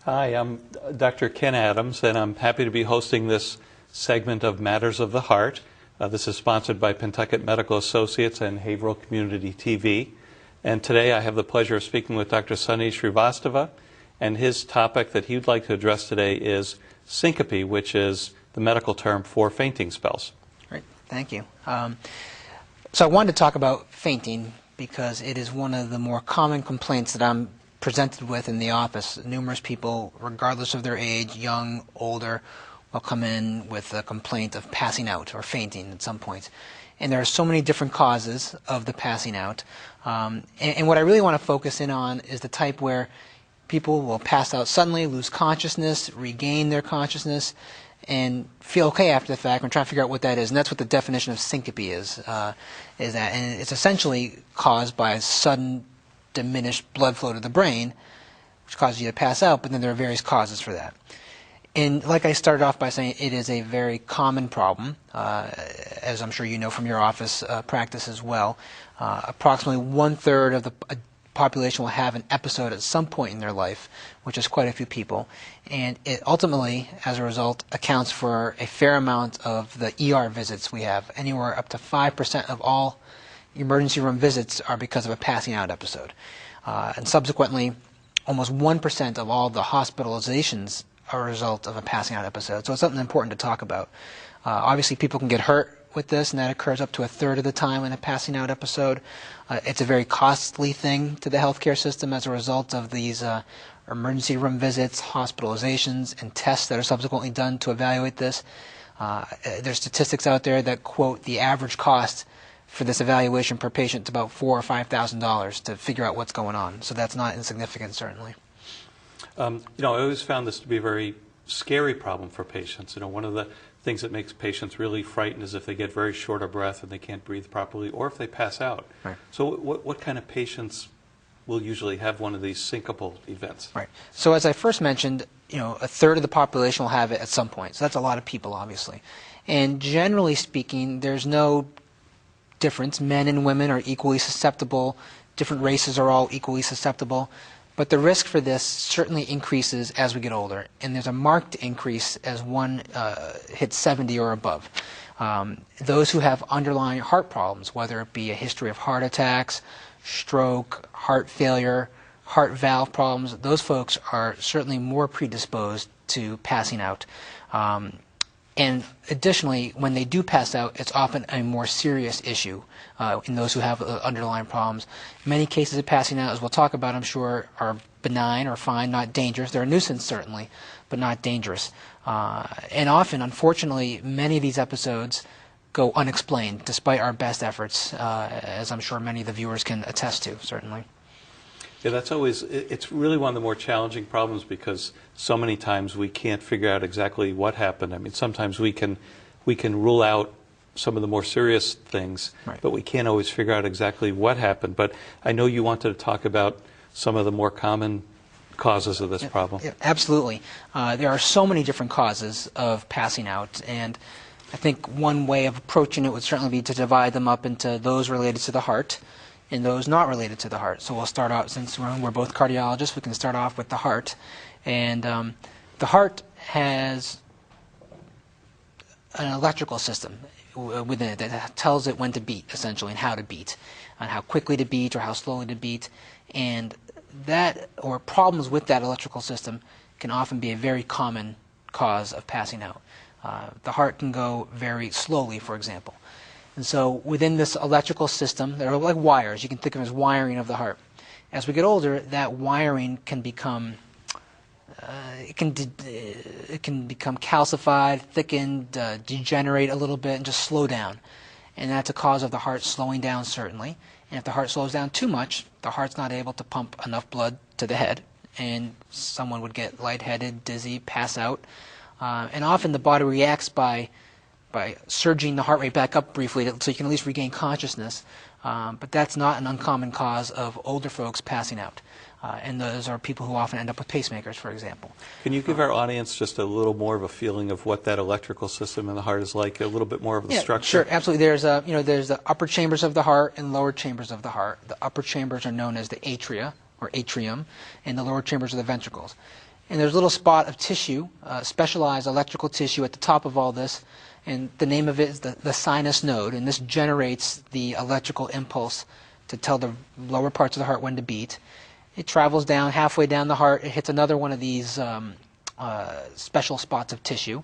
Hi, I'm Dr. Ken Adams, and I'm happy to be hosting this segment of Matters of the Heart. This is sponsored by Pentucket Medical Associates and Haverhill Community TV. And today I have the pleasure of speaking with Dr. Srivastava, and his topic that he would like to address today is syncope, which is the medical term for fainting spells. Great, thank you. So I wanted to talk about fainting because it is one of the more common complaints that I'm presented with in the office. Numerous people, regardless of their age, young, older, will come in with a complaint of passing out or fainting at some point. And there are so many different causes of the passing out. And what I really want to focus in on is the type where people will pass out suddenly, lose consciousness, regain their consciousness, and feel okay after the fact. We're trying to figure out what that is, and that's what the definition of syncope is that. And it's essentially caused by sudden diminished blood flow to the brain, which causes you to pass out, but then there are various causes for that. And like I started off by saying, it is a very common problem, as I'm sure you know from your office practice as well. Approximately 1/3 of the population will have an episode at some point in their life, which is quite a few people. And it ultimately, as a result, accounts for a fair amount of the ER visits we have. Anywhere up to 5% of all emergency room visits are because of a passing out episode. And subsequently, almost 1% of all the hospitalizations are a result of a passing out episode. So it's something important to talk about. Obviously, people can get hurt with this, and that occurs up to 1/3 of the time in a passing out episode. It's a very costly thing to the healthcare system as a result of these emergency room visits, hospitalizations, and tests that are subsequently done to evaluate this. There's statistics out there that quote the average cost for this evaluation per patient to about $4,000 or $5,000 to figure out what's going on. So that's not insignificant, certainly. I always found this to be a very scary problem for patients. One of the things that makes patients really frightened is if they get very short of breath and they can't breathe properly, or if they pass out. Right. So what kind of patients will usually have one of these syncopal events? Right. So as I first mentioned, 1/3 of the population will have it at some point. So that's a lot of people, obviously. And generally speaking, there's no difference. Men and women are equally susceptible. Different races are all equally susceptible. But the risk for this certainly increases as we get older, and there's a marked increase as one hits 70 or above. Those who have underlying heart problems, whether it be a history of heart attacks, stroke, heart failure, heart valve problems, those folks are certainly more predisposed to passing out. And additionally, when they do pass out, it's often a more serious issue in those who have underlying problems. Many cases of passing out, as we'll talk about, I'm sure, are benign or fine, not dangerous. They're a nuisance, certainly, but not dangerous. And often, unfortunately, many of these episodes go unexplained, despite our best efforts, as I'm sure many of the viewers can attest to, certainly. Yeah, it's really one of the more challenging problems because so many times we can't figure out exactly what happened. I mean, sometimes we can rule out some of the more serious things, right, but we can't always figure out exactly what happened. But I know you wanted to talk about some of the more common causes of this problem. Yeah, absolutely. There are so many different causes of passing out, and I think one way of approaching it would certainly be to divide them up into those related to the heart and those not related to the heart. So we'll start out, since we're both cardiologists, we can start off with the heart. And the heart has an electrical system within it that tells it when to beat, essentially, and how to beat, and how quickly to beat or how slowly to beat. And that, or problems with that electrical system, can often be a very common cause of passing out. The heart can go very slowly, for example. And so within this electrical system, there are like wires. You can think of them as wiring of the heart. As we get older, that wiring can become it can become calcified, thickened, degenerate a little bit, and just slow down. And that's a cause of the heart slowing down, certainly. And if the heart slows down too much, the heart's not able to pump enough blood to the head, and someone would get lightheaded, dizzy, pass out. And often the body reacts by surging the heart rate back up briefly so you can at least regain consciousness. But that's not an uncommon cause of older folks passing out. And those are people who often end up with pacemakers, for example. Can you give our audience just a little more of a feeling of what that electrical system in the heart is like, a little bit more of the structure? Sure, absolutely. There's the upper chambers of the heart and lower chambers of the heart. The upper chambers are known as the atria, or atrium, and the lower chambers are the ventricles. And there's a little spot of tissue, specialized electrical tissue at the top of all this, and the name of it is the sinus node, and this generates the electrical impulse to tell the lower parts of the heart when to beat. It travels down, halfway down the heart, it hits another one of these special spots of tissue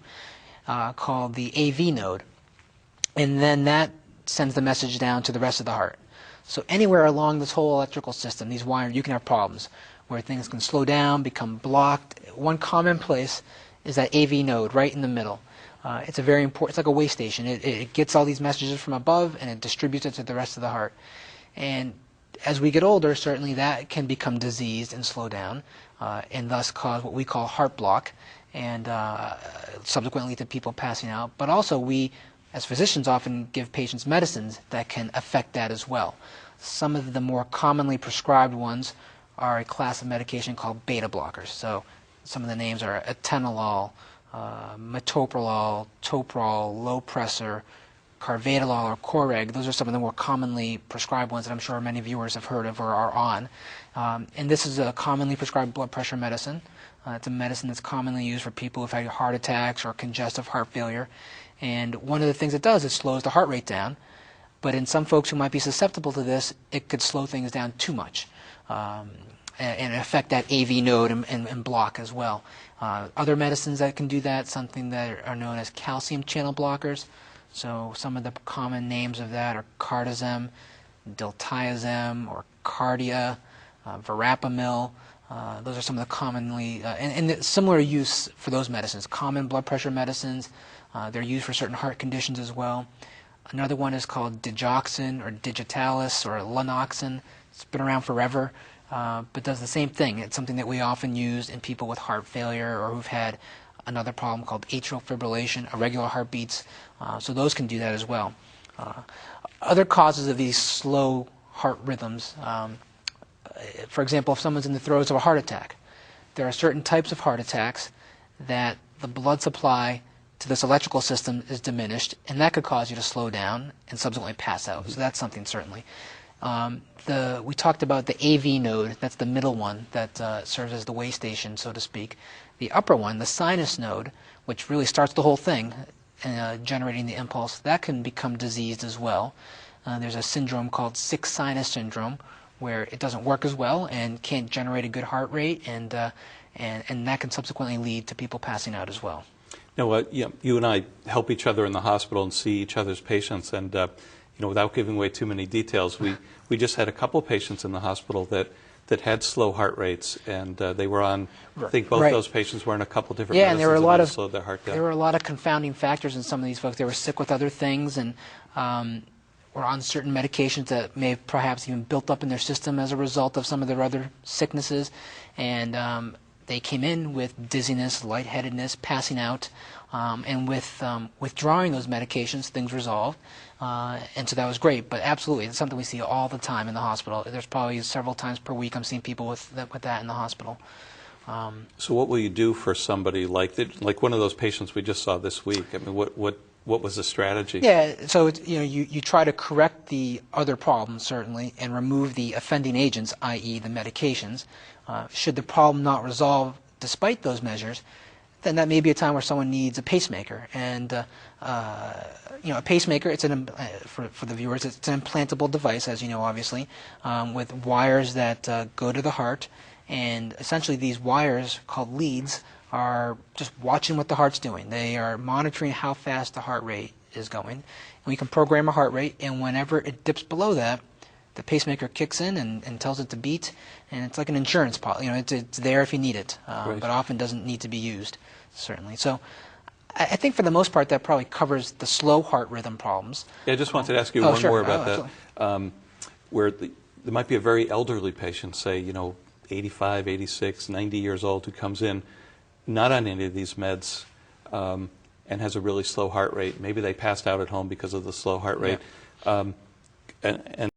called the AV node, and then that sends the message down to the rest of the heart. So anywhere along this whole electrical system, these wires, you can have problems where things can slow down, become blocked. One common place is that AV node right in the middle. It's a very important, it's like a way station. It gets all these messages from above and it distributes it to the rest of the heart. And as we get older, certainly that can become diseased and slow down and thus cause what we call heart block and subsequently to people passing out. But also we, as physicians, often give patients medicines that can affect that as well. Some of the more commonly prescribed ones are a class of medication called beta blockers. So some of the names are atenolol, metoprolol, toprol, Lopressor, carvedilol, or Coreg. Those are some of the more commonly prescribed ones that I'm sure many viewers have heard of or are on. And this is a commonly prescribed blood pressure medicine. It's a medicine that's commonly used for people who've had heart attacks or congestive heart failure. And one of the things it does is slows the heart rate down. But in some folks who might be susceptible to this, it could slow things down too much and affect that AV node and block as well. Other medicines that can do that, something that are known as calcium channel blockers. So some of the common names of that are Cardizem, Diltiazem, or Cardia, Verapamil. Those are some of the commonly, and similar use for those medicines. Common blood pressure medicines, they're used for certain heart conditions as well. Another one is called digoxin or digitalis or Lanoxin. It's been around forever, but does the same thing. It's something that we often use in people with heart failure or who've had another problem called atrial fibrillation, irregular heartbeats. So those can do that as well. Other causes of these slow heart rhythms, for example, if someone's in the throes of a heart attack, there are certain types of heart attacks that the blood supply to this electrical system is diminished, and that could cause you to slow down and subsequently pass out. So that's something certainly. We talked about the AV node. That's the middle one that serves as the way station, so to speak. The upper one, the sinus node, which really starts the whole thing, generating the impulse, that can become diseased as well. There's a syndrome called sick sinus syndrome, where it doesn't work as well and can't generate a good heart rate, and that can subsequently lead to people passing out as well. Now, you and I help each other in the hospital and see each other's patients, and without giving away too many details, we just had a couple patients in the hospital that had slow heart rates, and they were on. I think both those patients were on a couple different medicines, and there were a lot of slowed their heart down. There were a lot of confounding factors in some of these folks. They were sick with other things, and were on certain medications that may have perhaps even built up in their system as a result of some of their other sicknesses, and they came in with dizziness, lightheadedness, passing out, and with withdrawing those medications, things resolved, and so that was great. But absolutely, it's something we see all the time in the hospital. There's probably several times per week I'm seeing people with that in the hospital. So what will you do for somebody like one of those patients we just saw this week? I mean, what was the strategy? Yeah, so you try to correct the other problems, certainly, and remove the offending agents, i.e. the medications. Should the problem not resolve despite those measures, then that may be a time where someone needs a pacemaker. And a pacemaker, for the viewers, it's an implantable device, as you know, obviously, with wires that go to the heart. And essentially these wires, called leads, are just watching what the heart's doing. They are monitoring how fast the heart rate is going. And we can program a heart rate, and whenever it dips below that, the pacemaker kicks in and tells it to beat, and it's like an insurance policy. It's there if you need it, but often doesn't need to be used, certainly. So I think for the most part that probably covers the slow heart rhythm problems. Yeah, I just wanted to ask you one more about that. Where there might be a very elderly patient, say, 85, 86, 90 years old, who comes in not on any of these meds and has a really slow heart rate. Maybe they passed out at home because of the slow heart rate. And